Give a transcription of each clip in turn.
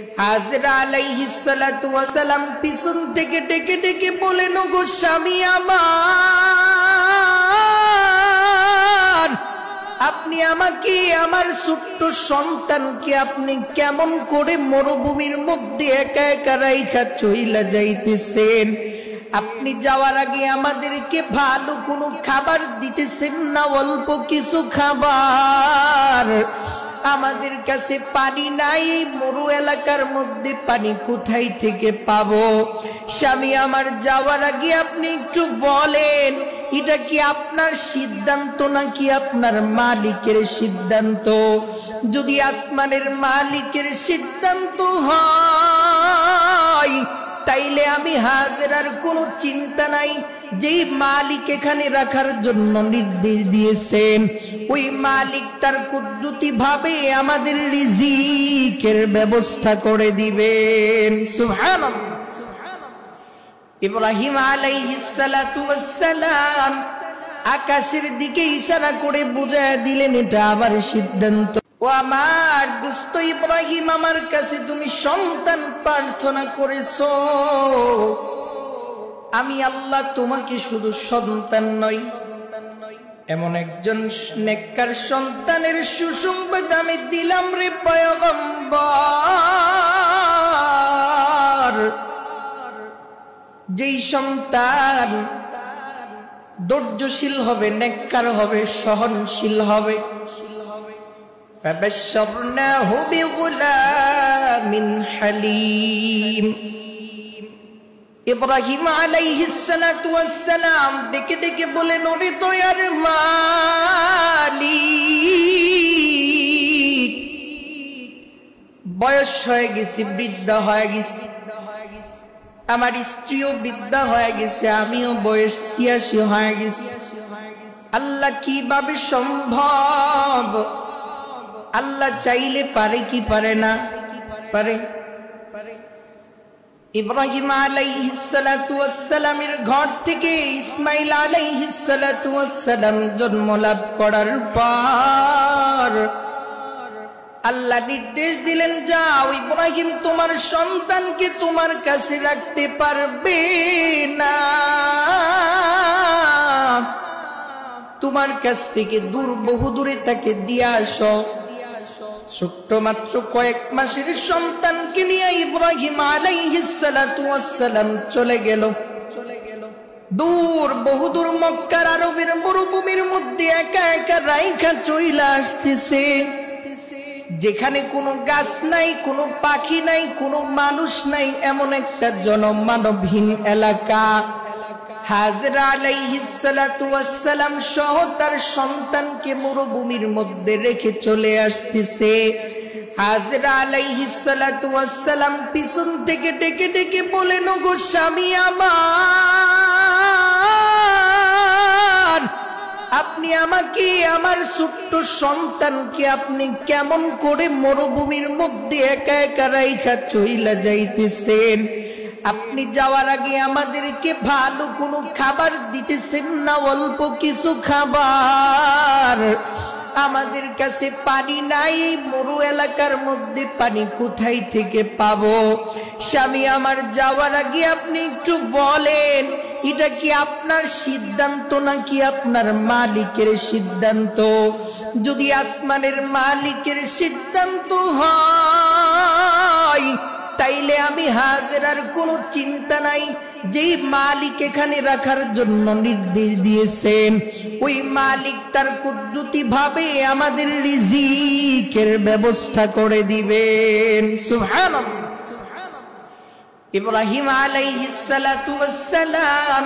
হাজরা আলাইহিস সালাতু ওয়াস সালাম পিছন থেকে ডেকে ডেকে বলেন, ওগো স্বামী আমার, আপনি আমাকে, আমার ছোট্ট সন্তানকে আপনি কেমন করে মরুভূমির মধ্যে একা একা রাইখা চইলা যাইতেছেন? আপনি যাওয়ার আগে আমাদেরকে ভালো কোনো খাবার দিতেছেন না, অল্প কিছু খাবার। আমাদের কাছে পানি নাই, মরু এলাকার মধ্যে পানি কোথায় থেকে পাবো? স্বামী আমার, যাওয়ার আগে আপনি একটু বলেন, এটা কি আপনার সিদ্ধান্ত নাকি আপনার মালিকের সিদ্ধান্ত? যদি আসমানের মালিকের সিদ্ধান্ত হয় তাইলে আমি হাজেরার কোনো চিন্তা নাই। যেই মালিক এখানে রাখার জন্য নির্দেশ দিয়েছেন, ওই মালিক তার কুদরতি ভাবে আমাদের রিজিকের ব্যবস্থা করে দিবেন। সুবহানাল্লাহ। ইব্রাহিম আলাইহিস সালাতু ওয়াস সালাম আকাশের দিকে ইশারা করে বুঝায় দিলেন, এটা আমার সিদ্ধান্ত। ও আমার দোস্ত ইব্রাহিম, আমার কাছে তুমি সন্তান প্রার্থনা করেছো, আমি আল্লাহ তোমাকে শুধু সন্তান নয়, এমন একজন নেককার সন্তানের সুসংবাদ আমি দিলাম রে পয়গম্বর। যেই সন্তান ধৈর্যশীল হবে, নেককার হবে, সহনশীল হবে। فبشرناه بغلام حليم। ইব্রাহিম আলাইহিস সালাতু ওয়াস সালাম ডেকে ডেকে বলেন, ওরে দয়ার মালিক, বয়স হয়ে গেছে, বৃদ্ধা হয়ে গেছে, আমার স্ত্রীও বৃদ্ধা হয়ে গেছে, আমিও বয়স ৮৬ হয়ে গেছে। আল্লাহ কিভাবে সম্ভব? আল্লাহ চাইলে পারে কি পারে না? পারে। ইব্রাহিম আলাইহিস সালাতু ওয়াস সালামের ঘর থেকে ইসমাঈল আলাইহিস সালাতু ওয়াস সালাম জন্ম লাভ করার পর আল্লাহ নির্দেশ দিলেন, যাও ইব্রাহিম, তোমার সন্তানকে তোমার কাছে রাখতে পারবে না, তোমার কাছ থেকে দূর, বহু দূরে তাকে দিয়ে আসো। ছোট্ট মাত্র কয়েক মাসের সন্তানকে নিয়ে ইব্রাহিম আলাইহিস সালাতু ওয়াস সালাম চলে গেল দূর, বহুদূর মক্কার আরবের মরুভূমির মধ্যে একা একা রাইখা চইলা আসতেছে, যেখানে কোনো গাছ নাই, কোনো পাখি নাই, কোনো মানুষ নাই, এমন একটা জনমানবহীন এলাকা। হাজরা আলাইহিস সালাতু ওয়াস সালাম সহ তার সন্তানকে মরুভূমির মধ্যে রেখে চলে আসতেছে। হাজরা আলাইহিস সালাতু ওয়াস সালাম পিছন থেকে ডেকে ডেকে বলেন, ওগো স্বামী আমার, আপনি আমাকে, আমার ছোট্ট সন্তানকে আপনি কেমন করে মরুভূমির মধ্যে একা একা রাইখা চইলা যাইতেছেন? আপনি যাওয়ার আগে আমাদেরকে ভালো কোনো খাবার দিতেছেন না, অল্প কিছু খাবার। আমাদের কাছে পানি নাই, মরু এলাকার মধ্যে পানি কোথায় থেকে পাবো? স্বামী আমার, যাওয়ার আগে আপনি একটু বলেন, এটা কি আপনার সিদ্ধান্ত নাকি আপনার মালিকের সিদ্ধান্ত? যদি আসমানের মালিকের সিদ্ধান্ত হয় তাইলে আমি হাজেরার কোনো চিন্তা নাই। যেই মালিক এখানে রাখার জন্য নির্দেশ দিয়েছেন, ওই মালিক তার কুদরতি ভাবে আমাদের রিজিকের ব্যবস্থা করে দিবেন। সুবহানাল্লাহ। ইব্রাহিম আলাইহিস সালাতু ওয়াস সালাম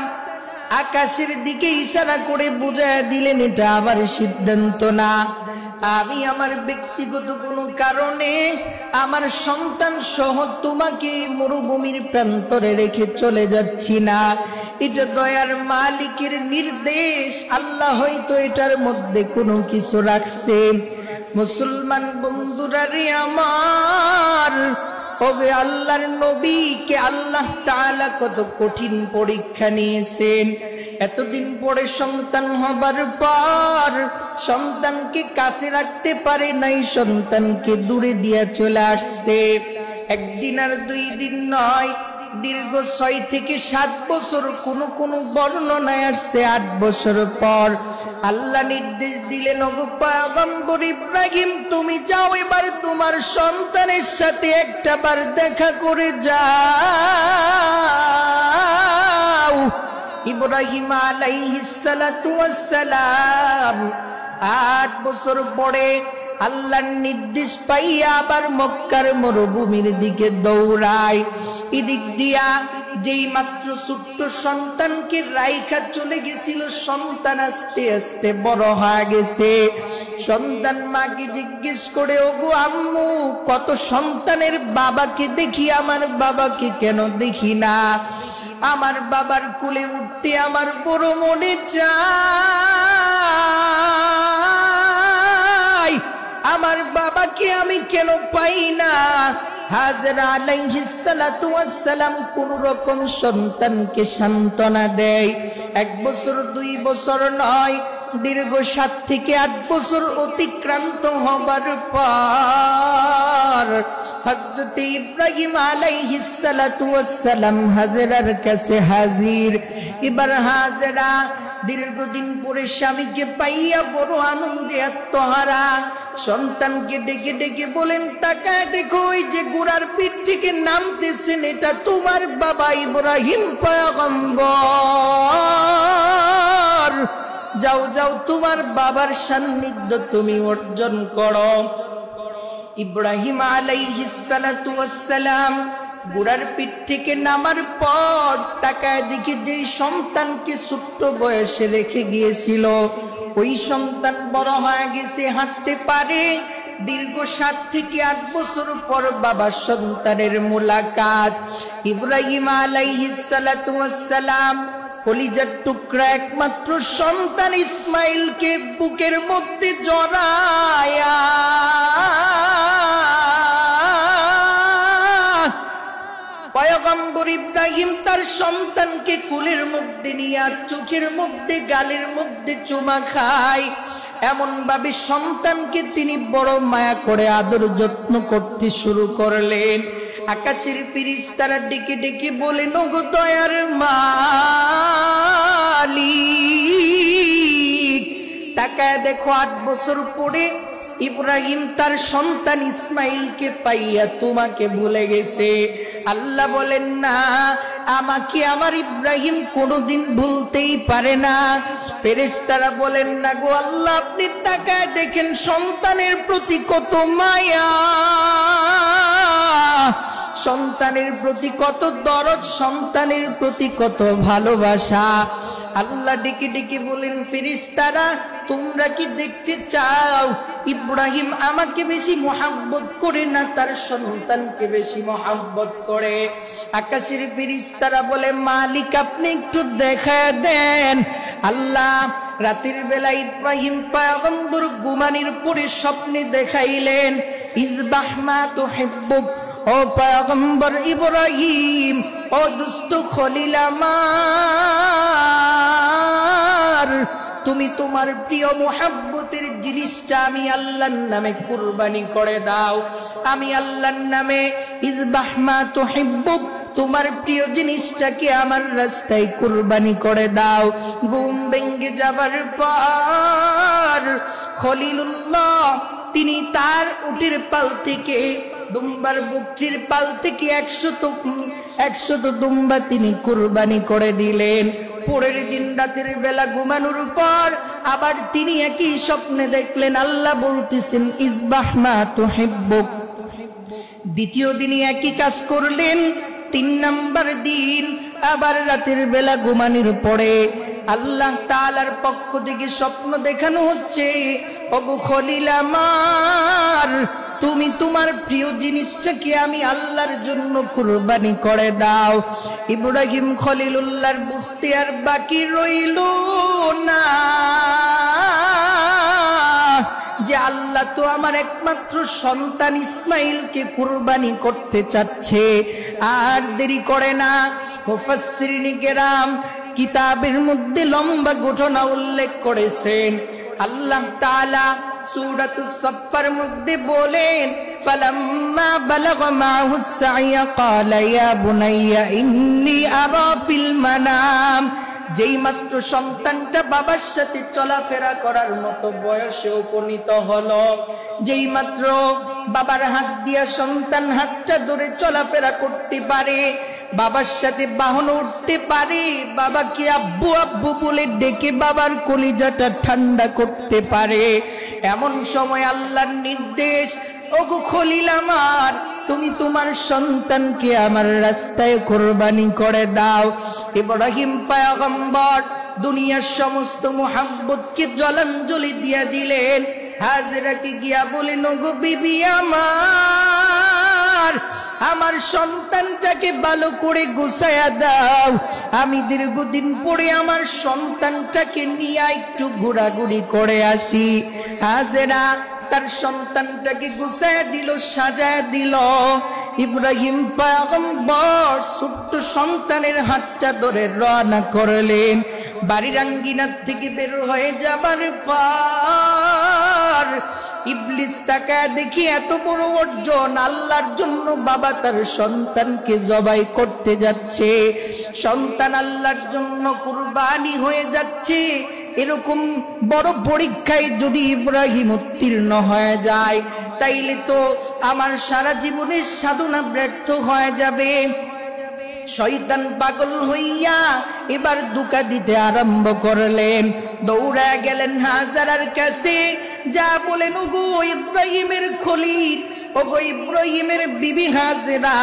আকাশের দিকে ইশারা করে বুঝায় দিলেন, এটা আমার সিদ্ধান্ত না, আমি আমার ব্যক্তিগত কোনো কারণে আমার সন্তান সহ তোমাকে মরুভূমির প্রান্তরে রেখে চলে যাচ্ছি না, এটা দয়ার মালিকের নির্দেশ। আল্লাহ হয়তো এটার মধ্যে কোনো কিছু রাখছে। মুসলমান বন্ধুরা রে আমার, ওবে আল্লাহর নবীকে আল্লাহ তাআলা কত কঠিন পরীক্ষা নিয়েছেন। এতদিন পরে সন্তান হবার পর সন্তানকে কাছে রাখতে পারে নাই, সন্তানকে দূরে দিয়া চলে আসছে। একদিন আর 2 দিন নয়, দীর্ঘ 6 থেকে 7 বছর, কোন বর্ণনায় আসছে 8 বছর পর আল্লাহ নির্দেশ দিলেন, ওগো পয়গম্বর ইব্রাহিম, তুমি যাও এবার তোমার সন্তানের সাথে একটাবার দেখা করে যাও। ইব্রাহিম আলাইহিস সালাতু ওয়াস সালাম 8 বছর পরে আল্লাহর নির্দেশ পাইয়া আবার মক্কার মরুভূমির দিকে দৌড়ায়। এদিক দিয়া যেই মাত্র ছোট্ট সন্তানকে রাইখা চলে গেছিল, সন্তান আস্তে আস্তে বড় হয়ে গেছে। সন্তান মাকে জিজ্ঞেস করে, ওগো আম্মু, কত সন্তানের বাবাকে দেখি, আমার বাবাকে কেন দেখি না? আমার বাবার কোলে উঠতে আমার বড় মনে চায়, আমার বাবাকে আমি কেন পাই না? হাজরা আলাইহিস সালাতু ওয়াস সালাম কোন রকম সন্তানকে সান্ত্বনা দেয়। 1 বছর 2 বছর নয়, দীর্ঘ 7 থেকে 8 বছর অতিক্রান্ত হবার পর হযরত ইব্রাহিম আলাইহিস সালাতু ওয়াস সালাম হাজরার কাছে হাজির। এবার হাজরা দীর্ঘদিন পরে স্বামীকে পাইয়া বড় আনন্দে আত্মহারা, সন্তানকে ডেকে ডেকে বলেন, তাকায় দেখো, ওই যে ঘোড়ার পিঠ থেকে নামতেছেন, এটা তোমার বাবা ইব্রাহিম পয়গম্বর। যাও যাও, তোমার বাবার সান্নিধ্য তুমি অর্জন করো। ইব্রাহিম আলাইহিস সালাতু ওয়াস সালাম ঘোড়ার পিঠ থেকে নামার পর তাকায় দেখে যে সন্তানকে ছোট্ট বয়সে রেখে গিয়েছিল, ওই সন্তান বড় হয়ে গেছে, হাঁটতে পারে। দীর্ঘ 7 থেকে 8 বছর পর বাবার সন্তানের মুলাকাত। ইব্রাহিম আলাইহিস সালাতু ওয়াস সালাম কলিজার টুকরা একমাত্র সন্তান ইসমাইলকে বুকের মধ্যে জড়ায়া পয়গম্বর ইব্রাহিম তার সন্তানকে কোলের মধ্যে নিয়ে চোখের মধ্যে গালের মধ্যে চুমা খায়। এমন ভাবে সন্তানকে তিনি বড় মায়া করে আদর যত্ন করতে শুরু করলেন। আকাশের ফেরেশতারা ডেকে ডেকে বলেন, ওগো দয়ার মালিক, তাকায় দেখো 8 বছর পরে ইব্রাহিম তার সন্তান ইসমাইলকে পাইয়া তোমাকে ভুলে গেছে। আল্লাহ বলেন, না, আমাকে আমার ইব্রাহিম কোনোদিন ভুলতেই পারে না। ফেরেশতারা বলেন, না গো আল্লাহ, আপনি তাকায় দেখেন সন্তানের প্রতি কত মায়া, সন্তানের প্রতি কত দরদ, সন্তানের প্রতি কত ভালোবাসা। আল্লাহ ডেকে ডেকে বলেন, ফেরেশতারা, তোমরা কি দেখতে চাও ইব্রাহিম আমাকে বেশি মহব্বত করে না তার সন্তানকে বেশি মহব্বত করে? আকাশের ফেরেশতারা বলে, মালিক, আপনি একটু দেখা দেন। আল্লাহ রাতের বেলা ইব্রাহিম পয়গম্বর ঘুমানির পরে স্বপ্নে দেখাইলেন, ইজবাহ মা তুহিব্বুক, ও পয়গম্বর ইব্রাহিম, ও দুষ্ট খলিল আমার, তুমি তোমার প্রিয় মুহাব্বতের জিনিসটা আমি আল্লাহর নামে কুরবানি করে দাও। আমি আল্লাহর নামে ইজবাহ মা তুহিব্বুক, তোমার প্রিয় জিনিসটাকে আমার রাস্তায় কুরবানি করে দাও। ঘুম ভেঙে যাবার পর খলিলুল্লাহ তিনি তার উটের পাল থেকে, দুম্বার বকরির পাল থেকে 100 দুম্বা তিনি কুরবানি করে দিলেন। পরের দিন রাতের বেলা ঘুমানোর পর আবার তিনি একই স্বপ্নে দেখলেন, আল্লাহ বলতেছেন, ইজবাহ মা তুহিব্বুক। দ্বিতীয় দিনই একই কাজ করলেন। 3 নাম্বার দিন আবার রাতের বেলা ঘুমানোর পরে আল্লাহ তাআলার পক্ষ থেকে স্বপ্ন দেখানো হচ্ছে, ওগো খলিল আমার, তুমি তোমার প্রিয় জিনিসটাকে আমি আল্লাহর জন্য কুরবানি করে দাও। ইব্রাহিম খলিলুল্লাহর বুঝতে আর বাকি রইল না যে আল্লাহ তো আমার একমাত্র সন্তান ইসমাইলকে কুরবানি করতে চাচ্ছে। আর দেরি করে না, মুফাসসিরিনে কেরাম কিতাবের মধ্যে লম্বা ঘটনা উল্লেখ করেছেন। আল্লাহ তাআলা সূরাতুস সাফফার মধ্যে বলেন, فلما بلغ معه السعي قال يا بني إني أرى في المنام যেই মাত্র সন্তানটা বাবার সাথে চলাফেরা করার মতো বয়সে উপনীত হলো, যেই মাত্র বাবার হাত দিয়া সন্তান হাতটা ধরে চলাফেরা করতে পারে, বাবার সাথে বাহনে উঠতে পারে, বাবাকে আব্বু আব্বু বলে ডেকে বাবার কলিজাটা ঠান্ডা করতে পারে, এমন সময় আল্লাহর নির্দেশ, ওগো খলিল আমার, তুমি তোমার সন্তানকে আমার রাস্তায় কুরবানি করে দাও। ইব্রাহিম পয়গম্বর দুনিয়ার সমস্ত মুহাব্বতকে জলাঞ্জলি দিয়া দিলেন। হাজেরাকে গিয়া বলেন, ওগো বিবি আমার, আমার সন্তানটাকে ভালো করে গুছায়া দাও, আমি দীর্ঘদিন পরে আমার সন্তানটাকে নিয়ে একটু ঘোরাঘুরি করে আসি। হাজেরা তার সন্তানটাকে গুছায়া দিল, সাজায়া দিল। ইব্রাহিম পয়গম্বর ছোট্ট সন্তানের হাতটা ধরে রওনা করলেন। বাড়ির আঙ্গিনার থেকে বের হয়ে যাবার পর ইবলিস তাকায় দেখি এত বড় অর্জন, আল্লাহর জন্য বাবা তার সন্তানকে জবাই করতে যাচ্ছে, সন্তান আল্লাহর জন্য কুরবানি হয়ে যাচ্ছে। এরকম বড় পরীক্ষায় যদি ইব্রাহিম উত্তীর্ণ হয়ে যায়, তাইলে তো আমার সারা জীবনের সাধনা ব্যর্থ হয়ে যাবে। শয়তান পাগল হইয়া এবার ধোঁকা দিতে আরম্ভ করলেন। দৌড়া গেলেন হাজারার কাছে, যা বলেন, ওগো ইব্রাহিমের খলিল, ওগো ইব্রাহিমের বিবি হাজেরা,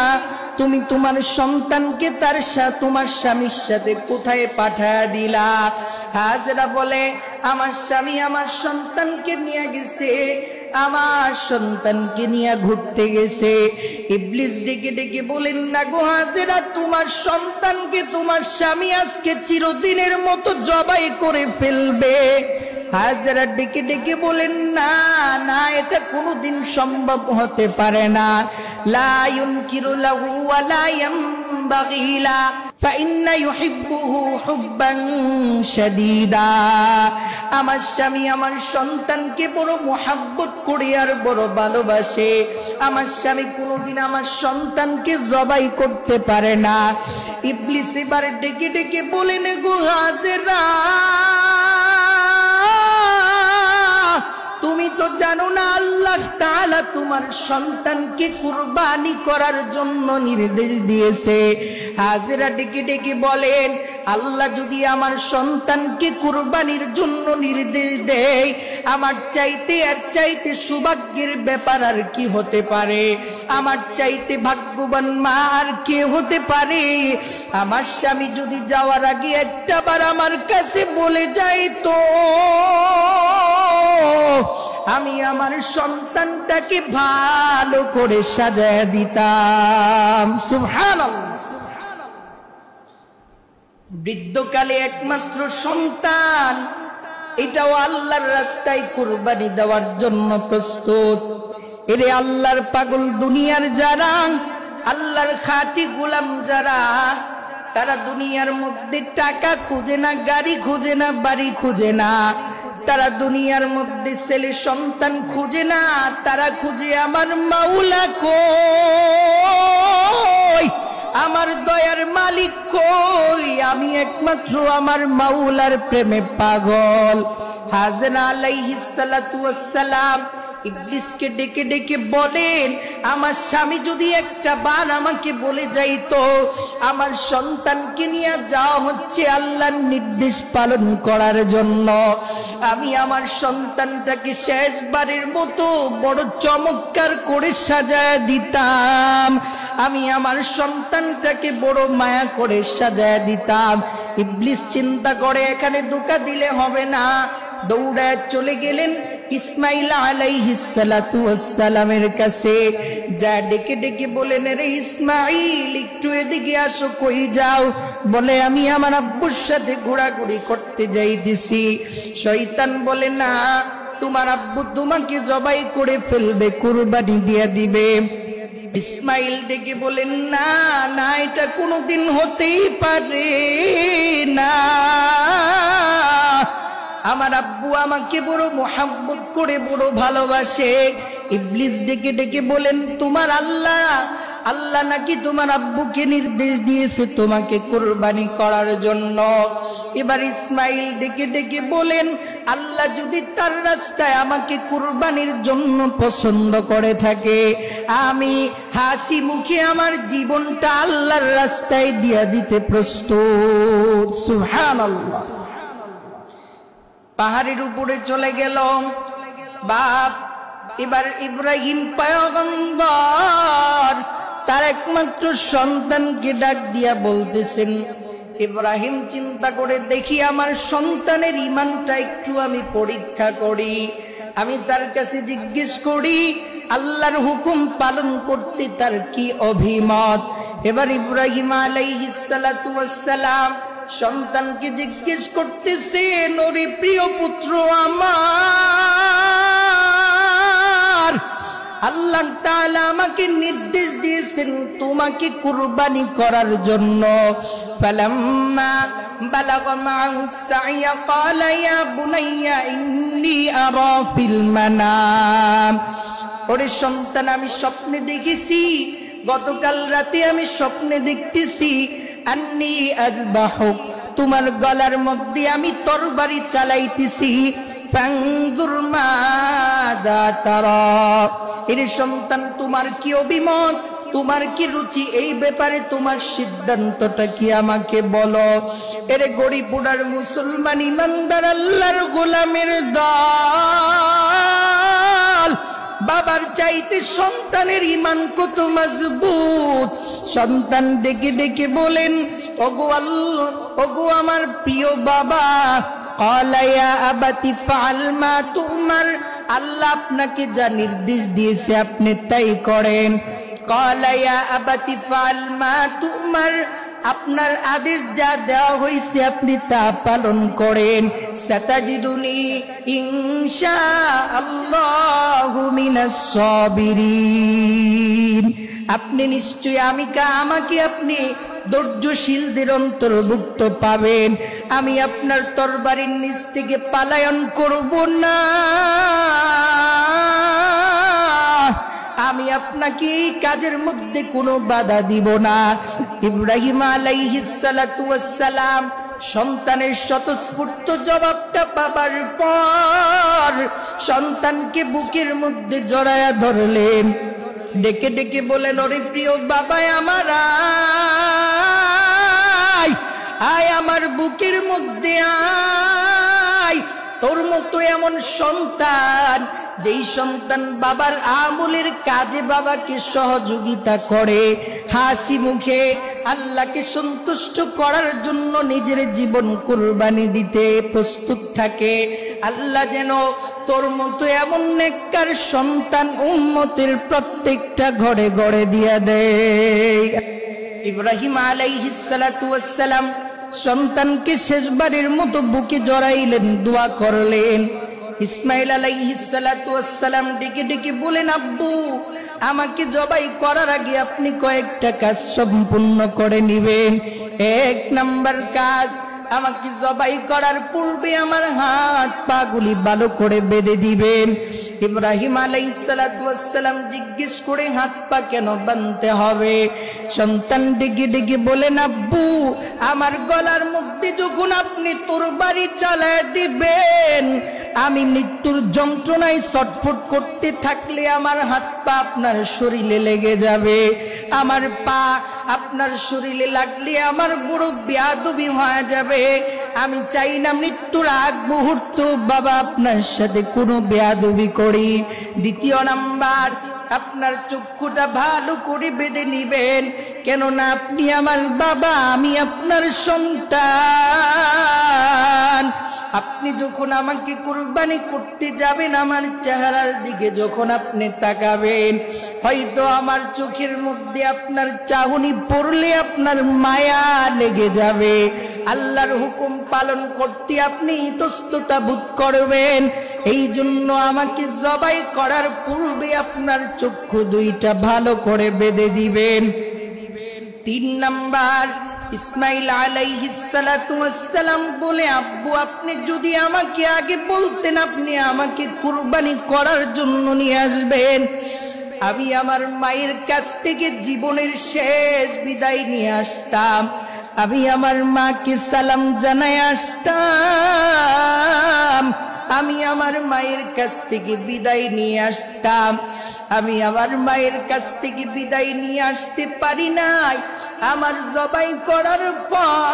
তুমি তোমার সন্তানকে তার সাথে তোমার স্বামীর সাথে কোথায় পাঠায়া দিলা? হাজেরা বলে, আমার স্বামী আমার সন্তানকে নিয়ে গেছে, আমার সন্তানকে নিয়ে ঘুরতে গেছে। ইবলিস ডেকে ডেকে বলেন, না গো হাজেরা, তোমার সন্তানকে তোমার স্বামী আজকে চিরদিনের মতো জবাই করে ফেলবে। হাজেরা ডেকে ডেকে বলেন, না না, এটা কোনোদিন সম্ভব হতে পারে না। লা ইউনকিরু লাহু ওয়া লা ইয়ানবাগি লা ফাইন্না ইউহিব্বুহু হুব্বান শাদীদা। আমার স্বামী আমার সন্তানকে বড় মোহাব্বত করে আর বড় ভালোবাসে, আমার স্বামী কোনোদিন আমার সন্তানকে জবাই করতে পারে না। ইবলিস এবার ডেকে ডেকে বলেন, গো হাজেরা, তুমি তো জানো না আল্লাহ তাআলা তোমার সন্তানকে কুরবানি করার জন্য নির্দেশ দিয়েছে। হাজেরা ডেকে ডেকে বলেন, আল্লাহ যদি আমার সন্তানকে কুরবানির জন্য নির্দেশ দেয়, আমার চাইতে আর চাইতে সৌভাগ্যের ব্যাপার আর কি হতে পারে? আমার চাইতে ভাগ্যবান মা আর কে হতে পারে? আমার স্বামী যদি যাওয়ার আগে একটাবার আমার কাছে বলে যায়, তো আমি আমার সন্তানটাকে ভালো করে সাজায় দিতাম। সুবহানাল্লাহ। বৃদ্ধকালে একমাত্র সন্তান, এটাও আল্লাহর রাস্তায় কুরবানি দেওয়ার জন্য প্রস্তুত। এরে আল্লাহর পাগল দুনিয়ার যারা, আল্লাহর খাঁটি গোলাম যারা, তারা দুনিয়ার মধ্যে টাকা খুঁজে না, গাড়ি খুঁজে না, বাড়ি খুঁজে না, তারা দুনিয়ার মধ্যে ছেলে সন্তান খুঁজে না, তারা খুঁজে আমার মাওলা কই, আমার দয়ার মালিক কই, আমি একমাত্র আমার মাওলার প্রেমে পাগল। হাজেরা আলাইহিস সালাতু ওয়াস সালাম ইবলিসকে ডেকে ডেকে বলেন, আমার স্বামী যদি একটা বার আমাকে বলে যাইতো আমার সন্তানকে নিয়ে যাওয়া হচ্ছে আল্লাহর নির্দেশ পালন করার জন্য, আমি আমার সন্তানটাকে শেষবারের মতো বড় চমৎকার করে সাজায় দিতাম, আমি আমার সন্তানটাকে বড় মায়া করে সাজায় দিতাম। ইবলিস চিন্তা করে এখানে ধোঁকা দিলে হবে না, দৌড়ায় চলে গেলেন ইসমাইল আলাইহিস সালাতু ওয়াস সালামের কাছে। যা ডেকে ডেকে বলেন, রে ইসমাইল, একটু এদিকে আসো। কই যাও? বলে, আমি আমার আব্বুর সাথে ঘোরাঘুরি করতে যাইতেছি। শয়তান বলে, না, তোমার আব্বু তোমাকে জবাই করে ফেলবে, কুরবানি দিয়ে দিবে। ইসমাইল ডেকে বলেন, না না, এটা কোনোদিন হতেই পারে না, আমার আব্বু আমাকে বড় মোহাব্বত করে বড় ভালোবাসে, ইবলিস ডেকে ডেকে বলেন, তোমার আল্লাহ নাকি তোমার আব্বুকে নির্দেশ দিয়েছে তোমাকে কুরবানি করার জন্য। এবার ইসমাইল ডেকে ডেকে বলেন, আল্লাহ যদি তার রাস্তায় আমাকে কুরবানির জন্য পছন্দ করে থাকে, আমি হাসি মুখে আমার জীবনটা আল্লাহর রাস্তায় দিয়া দিতে প্রস্তুত। সুবহানাল্লাহ। পাহাড়ের উপরে চলে গেল বাপ। এবার ইব্রাহিম পয়গম্বর তার একমাত্র সন্তানকে ডাক দিয়া বলতেছেন, ইব্রাহিম চিন্তা করে দেখি আমার সন্তানের ঈমানটা একটু আমি পরীক্ষা করি, আমি তার কাছে জিজ্ঞেস করি আল্লাহর হুকুম পালন করতে তার কি অভিমত। এবার ইব্রাহিম আলাইহিস সালাতু ওয়াস সালাম সন্তানকে জিজ্ঞেস করতেছেন, ওরে প্রিয় পুত্র আমার, আল্লাহ তাআলা আমাকে নির্দেশ দিয়েছেন তোমাকে কুরবানি করার জন্য। ফালাম্মা বালাগা মা'আহু সা'য়া ক্বালা ইয়া বুনাইয়া ইন্নী আরা ফিল মানাম, ওরে সন্তান আমি স্বপ্নে দেখেছি, গতকাল রাতে আমি স্বপ্নে দেখতেছি, আন্নী আযবাহুক, তোমার গলার মধ্যে আমি তরবারি চালাইতেছি, ফানজুর মাযা তারা, এরে সন্তান তোমার কি অভিমত, তোমার কি রুচি, এই ব্যাপারে তোমার সিদ্ধান্তটা কি আমাকে বলো। এরে গরিপুরার মুসলমান ইমানদার আল্লাহর গোলামের দল, বাবার চাইতে সন্তানের ঈমান কত মজবুত। সন্তান ডেকে ডেকে বলেন, ওগো আল্লাহ, ওগো আমার প্রিয় বাবা, ক্বালা ইয়া আবাতি ফাআল মা তুমার, আল্লাহ আপনাকে যা নির্দেশ দিয়েছে আপনি তাই করেন। ক্বালা ইয়া আবাতি ফাআল মা তুমার, আপনার আদেশ যা দেওয়া হয়েছে আপনি তা পালন করেন। সাতাজিদুনি ইনশাআল্লাহু মিনাস সাবিরিন, আপনি নিশ্চয়ই আমাকে আপনি ধৈর্যশীলদের অন্তর্ভুক্ত পাবেন। আমি আপনার তরবারির নিচ থেকে পালায়ন করব না, আমি আপনাকে এই কাজের মধ্যে কোনো বাধা দিব না। ইব্রাহিম আলাইহিস সালাতু ওয়াস সালাম সন্তানের স্বতঃস্ফূর্ত জবাবটা পাবার পর সন্তানকে বুকের মধ্যে জড়ায়া ধরলেন, ডেকে ডেকে বলেন, ওরে প্রিয় বাবা আমার, আয় আমার বুকের মধ্যে আয়। তোর মতো এমন সন্তান, যেই সন্তান বাবার আমলের কাজে বাবাকে সহযোগিতা করে, হাসি মুখে আল্লাহকে সন্তুষ্ট করার জন্য নিজের জীবন কুরবানি দিতে প্রস্তুত থাকে, আল্লাহ যেন তোর মতো এমন নেককার সন্তান উম্মতের প্রত্যেকটা ঘরে ঘরে দিয়া দেয়। ইব্রাহিম আলাইহিস সালাতু ওয়াস সালাম সন্তানকে শেষবারের মতো বুকে জড়াইলেন, দোয়া করলেন। ইসমাইল আলাইহিস সালাতু ওয়াস সালাম ডেকে ডেকে বলেন, আব্বু আমাকে জবাই করার আগে আপনি কয়েকটা কাজ সম্পূর্ণ করে নিবেন। এক নাম্বার কাজ, আমাকে জবাই করার পূর্বে আমার হাত পা গুলি ভালো করে বেঁধে দিবেন। ইব্রাহিম আলাইহিস সালাতু ওয়াস সালাম জিজ্ঞেস করে, হাত পা কেন বাঁধতে হবে? সন্তান ডেকে ডেকে বলেন, আব্বু আমার গলার মধ্যে যখন আপনি তরবারি চালায় দিবেন, আমি মৃত্যুর যন্ত্রণায় ছটফট করতে থাকলে আমার হাত পা আপনার শরীরে লেগে যাবে, আমার পা আপনার শরীরে লাগলে আমার বড় বেয়াদবি হয়ে যাবে। আমি চাই না মৃত্যুর আগ মুহূর্ত বাবা আপনার সাথে কোনো বেয়াদবি করি। দ্বিতীয় নাম্বার, আপনার চক্ষুটা ভালো করে বেঁধে নিবেন, কেননা আপনি আমার বাবা, আমি আপনার সন্তান। আপনি যখন আমাকে কুরবানি করতে যাবেন, আমার চেহারার দিকে যখন আপনি তাকাবেন, হয়তো আমার চোখের মধ্যে আপনার চাহনি পড়লে আপনার মায়া লেগে যাবে। আল্লাহর হুকুম পালন করতে আপনি ইতস্ততা বোধ করবেন। এই জন্য আমাকে জবাই করার পূর্বে আপনার চক্ষু দুইটা ভালো করে বেঁধে দিবেন। তিন নাম্বার, ইসমাইল আলাইহিস সালাতু ওয়াস সালাম বলে, আব্বু আপনি যদি আমাকে আগে বলতেন আপনি আমাকে কুরবানি করার জন্য নিয়ে আসবেন, আমি আমার মায়ের কাছ থেকে জীবনের শেষ বিদায় নিয়ে আসতাম, আমি আমার মাকে সালাম জানায় আসতাম, আমি আমার মায়ের কাছ থেকে বিদায় নিয়ে আসতাম। আমি আমার মায়ের কাছ থেকে বিদায় নিয়ে আসতে পারি নাই। আমার জবাই করার পর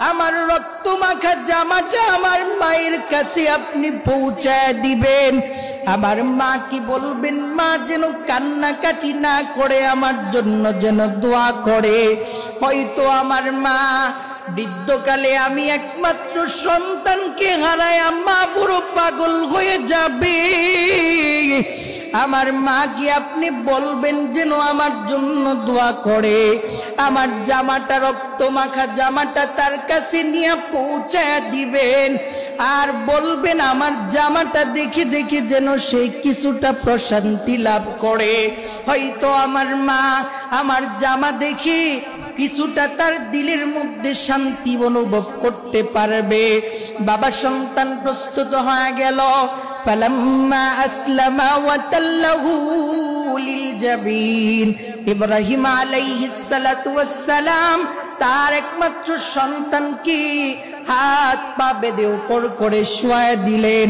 আমার রক্ত মাখা জামাটা আমার মায়ের কাছে আপনি পৌঁছায় দিবেন। আমার মা কি বলবেন, মা যেন কান্নাকাটি না করে আমার জন্য যেন দোয়া করে। হয়তো আমার মা বৃদ্ধকালে আমি একমাত্র সন্তানকে হারায় মা পুরো পাগল হয়ে যাবে। আমার মা কি আপনি বলবেন যেন আমার জন্য দোয়া করে, আমার জামাটা রক্ত মাখা জামাটা তার কাছে নিয়ে পৌঁছায় দিবেন, আর বলবেন আমার জামাটা দেখে দেখে যেন সে কিছুটা প্রশান্তি লাভ করে। হয়তো আমার মা আমার জামা দেখে কিছুটা তার দিলের মধ্যে শান্তি অনুভব করতে পারবে। বাবা সন্তান প্রস্তুত হয়ে গেল। ফালাম্মা আসলামা ওয়া তাল্লাহু লিল জাবিন, ইব্রাহিম আলাইহিস সালাতু ওয়াস সালাম তার একমাত্র সন্তানকে হাত পা বেঁধে উপর করে শোয়া দিলেন,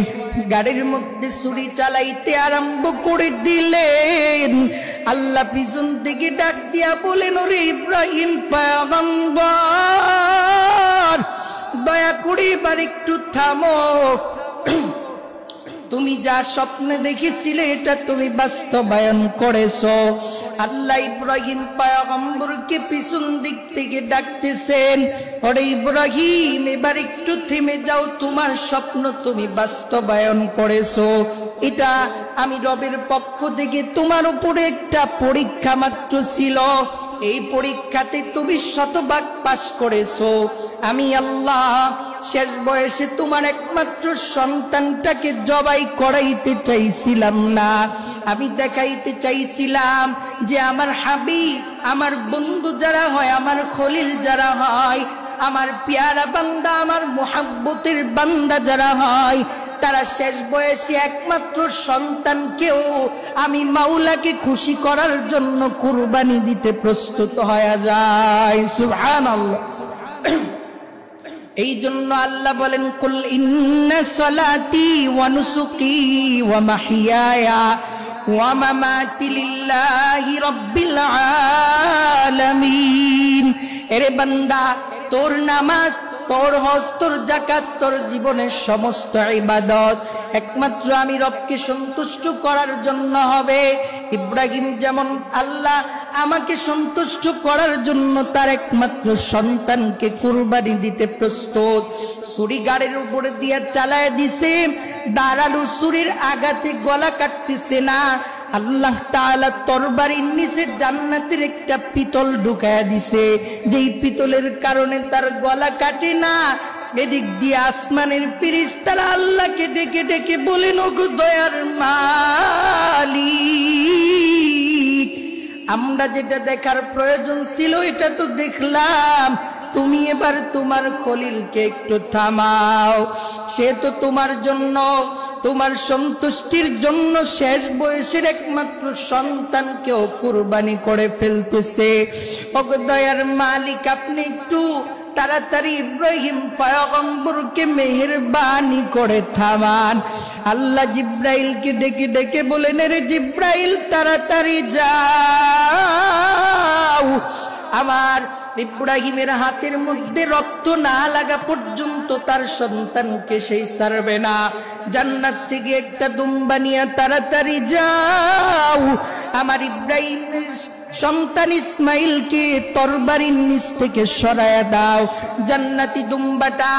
গাড়ির মধ্যে ছুরি চালাইতে আরম্ভ করে দিলেন। আল্লাহ পিছন থেকে ডাক দিয়া বলেন, ওরে ইব্রাহিম পয়গম্বর, দয়া করে এবার একটু থামো, তুমি যা স্বপ্নে দেখেছিলে এটা তুমি বাস্তবায়ন করেছো। আল্লাহ ইব্রাহিম পয়গম্বরকে পিছন দিক থেকে ডাকতেছেন, ওরে ইব্রাহিম এবার একটু থেমে যাও, তোমার স্বপ্ন তুমি বাস্তবায়ন করেছো, এটা আমি রবের পক্ষ থেকে তোমার উপরে একটা পরীক্ষা মাত্র ছিল, এই পরীক্ষাতে তুমি শতভাগ পাস করেছো। আমি আল্লাহ শেষ বয়সে তোমার একমাত্র সন্তানটাকে জবাই করাইতে চাইছিলাম না, আমি দেখাইতে চাইছিলাম যে আমার হাবিব, আমার বন্ধু যারা হয়, আমার খলিল যারা হয়, আমার পেয়ারা বান্দা, আমার মুহাব্বতের বান্দা যারা হয়, তারা শেষ বয়সে একমাত্র সন্তানকেও আমি মাওলাকে খুশি করার জন্য কুরবানি দিতে প্রস্তুত হয়ে যায়। সুবহানাল্লাহ। এই জন্য আল্লাহ বলেন, কুল ইন্না সালাতি ওয়া নুসুকি ওয়া মাহইয়ায়া ওয়া মামাতি লিল্লাহি রাব্বিল আলামিন। এরে বান্দা, তোর নামাজ, তোর হজ, তোর যাকাত, তোর জীবনের সমস্ত ইবাদত একমাত্র আমি রবকে সন্তুষ্ট করার জন্য হবে। ইব্রাহিম যেমন আল্লাহ আমাকে সন্তুষ্ট করার জন্য তার একমাত্র সন্তানকে কুরবানি দিতে প্রস্তুত, ছুরি গাড়ির উপরে দিয়ে চালায় দিছে, দাঁড়ালো ছুরির আঘাতে গলা কাটতেছে না। আল্লাহ তাআলা তরবারির নিচে জান্নাতের একটা পিতল ঢুকায়া দিছে, যেই পিতলের কারণে তার গলা কাটে না। এদিক দিয়ে আসমানের ফেরেশতারা আল্লাহকে ডেকে ডেকে বলেন, ওগো দয়ার মালিক, আমরা যেটা দেখার প্রয়োজন ছিল এটা তো দেখলাম, তুমি এবার তোমার খলিলকে একটু থামাও, সে তো তোমার জন্য, তোমার সন্তুষ্টির জন্য শেষ বয়সের একমাত্র সন্তানকেও কুরবানি করে ফেলতেছে। ওগো দয়ার মালিক, আপনি একটু তাড়াতাড়ি ইব্রাহিম পয়গম্বরকে মেহেরবানি করে থামান। আল্লাহ জিব্রাইলকে ডেকে ডেকে বলেন, রে জিব্রাইল তাড়াতাড়ি যাও, আমার ইব্রাহিমের হাতের মধ্যে রক্ত না লাগা পর্যন্ত তার সন্তানকে সেই ছাড়বে না। জান্নাত থেকে একটা দুম্বা নিয়ে তাড়াতাড়ি যাও, আমার ইব্রাহিমের সন্তান ইসমাইলকে তরবারির নিচ থেকে সরায়া দাও, জান্নাতি দুম্বাটা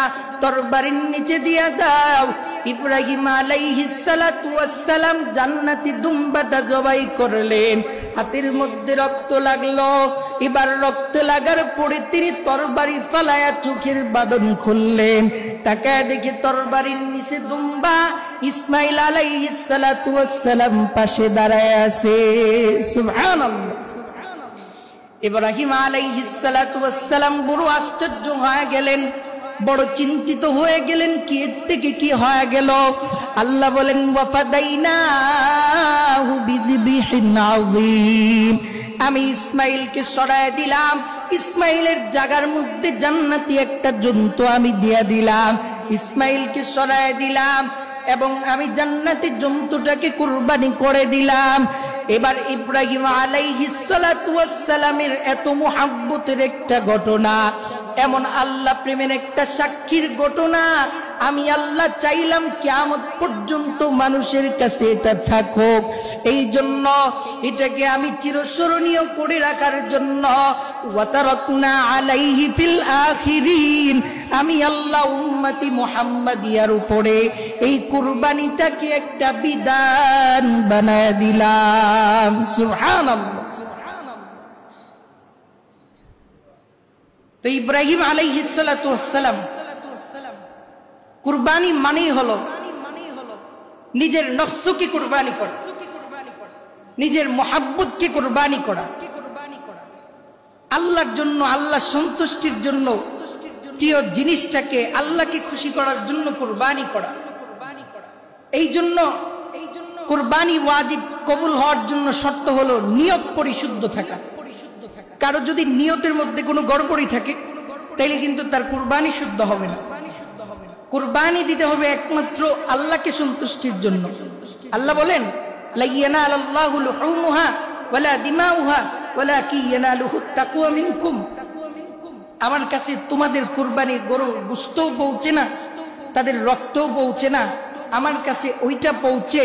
তরবারির নিচে দিয়া দাও। ইব্রাহিম আলাইহিস সালাতু ওয়াস সালাম জান্নাতি দুম্বাটা জবাই করলেন, হাতের মধ্যে রক্ত লাগলো। এবার রক্ত লাগার পরে তিনি তরবারি ফালায়া চোখের বাঁধন খুললেন, তাকায় দেখে তরবারির নিচে দুম্বা, ইসমাইল আলাইহিস সালাতু ওয়াস সালাম পাশে দাঁড়ায় আছে। সুবহানাল্লাহ। ইব্রাহিম আলাইহিস সালাতু ওয়াস সালাম বড় আশ্চর্য হয়ে গেলেন, বড় চিন্তিত হয়ে গেলেন, কি এর থেকে কি হয়ে গেল। আল্লাহ বলেন ওয়াফাদাইনাহু বিযিবহিন আযীম, আমি ইসমাইলকে সরায় দিলাম, ইসমাইলের জায়গার মধ্যে জান্নাতি একটা জন্তু আমি দিয়ে দিলাম, ইসমাইলকে সরায় দিলাম এবং আমি জান্নাতি জন্তুটাকে কুরবানি করে দিলাম। এবার ইব্রাহিম আলাইহিস সালাতু ওয়াস সালামের এত মুহাব্বতের একটা ঘটনা, এমন আল্লাহ প্রেমের একটা সাক্ষীর ঘটনা, আমি আল্লাহ চাইলাম কিয়ামত পর্যন্ত মানুষের কাছে এটা থাকুক। এই জন্য এটাকে আমি চিরস্মরণীয় করে রাখার জন্য ওয়াতারাকনা আলাইহি ফিল আখিরিন, আমি আল্লাহ উম্মতি মুহাম্মাদিয়ার উপরে এই কুরবানিটাকে একটা বিধান বানায় দিলাম। সুবহানাল্লাহ। তো ইব্রাহিম আলাইহিস সালাতু ওয়াস সালাম কুরবানি মানেই হলো নিজের নফসকে কুরবানি করা, নিজের মুহাব্বতকে কুরবানি করা, আল্লাহর জন্য, আল্লাহ সন্তুষ্টির জন্য প্রিয় জিনিসটাকে আল্লাহকে খুশি করার জন্য কুরবানি করা। এই জন্য কুরবানি ওয়াজিব কবুল হওয়ার জন্য শর্ত হলো নিয়ত পরিশুদ্ধ থাকা। কারো যদি নিয়তের মধ্যে কোনো গড়বড়ি থাকে তাইলে কিন্তু তার কুরবানি শুদ্ধ হবে না। কুরবানি দিতে হবে একমাত্র আল্লাহকে সন্তুষ্টির জন্য। আল্লাহ বলেন লা ইয়ানালাল্লাহু লুহুমুহা ওয়ালা দিমাউহা ওয়ালাকিন ইয়ানালুহুত তাকওয়া মিনকুম, আমার কাছে তোমাদের কুরবানির গরুর গোশতও পৌঁছে না, তাদের রক্তও পৌঁছে না, আমার কাছে ওইটা পৌঁছে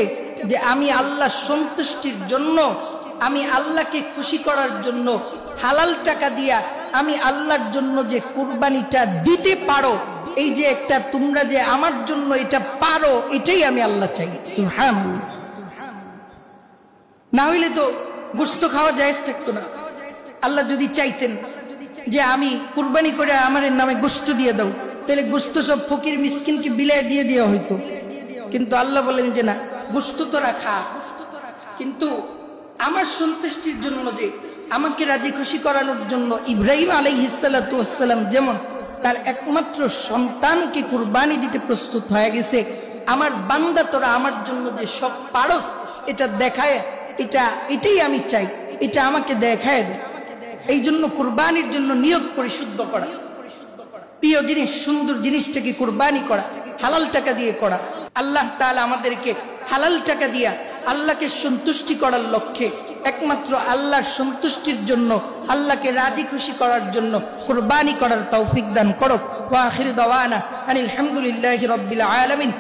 যে আমি আল্লাহ সন্তুষ্টির জন্য, আমি আল্লাহকে খুশি করার জন্য হালাল টাকা দিয়া আমি আল্লাহর জন্য যে কুরবানিটা দিতে পারো, এই যে একটা তোমরা যে আমার জন্য এটা পারো, এটাই আমি আল্লাহ চাই। সুবহানাল্লাহ। না হইলে তো গোশত খাওয়া জায়েজ থাকতো না। আল্লাহ যদি চাইতেন যে আমি কুরবানি করে আমার নামে গোশত দিয়ে দাও, তাহলে গোশত সব ফকির মিসকিনকে বিলায় দিয়ে দেওয়া হইতো। কিন্তু আল্লাহ বলেন যে না, গোশত তোরা খা, কিন্তু আমার সন্তুষ্টির জন্য, যে আমাকে রাজি খুশি করানোর জন্য ইব্রাহিম আলাইহিস সালাতু ওয়াস সালাম যেমন তার একমাত্র সন্তানকে কুরবানি দিতে প্রস্তুত হয়ে গেছে, আমার বান্দা তোরা আমার জন্য যে সব পারস এটা দেখায়, এটাই আমি চাই, এটা আমাকে দেখায় দে। এই জন্য কুরবানির জন্য নিয়ত পরিশুদ্ধ করা, প্রিয় জিনিস সুন্দর জিনিসটাকে কুরবানি করা, হালাল টাকা দিয়ে করা। আল্লাহ তাআলা আমাদেরকে হালাল টাকা দিয়া আল্লাহকে সন্তুষ্টি করার লক্ষ্যে, একমাত্র আল্লাহর সন্তুষ্টির জন্য, আল্লাহকে রাজি খুশি করার জন্য কুরবানি করার তৌফিক দান করুক। ওয়া আখিরু দাওয়ানা আনিল হামদুলিল্লাহি রাব্বিল আলামিন।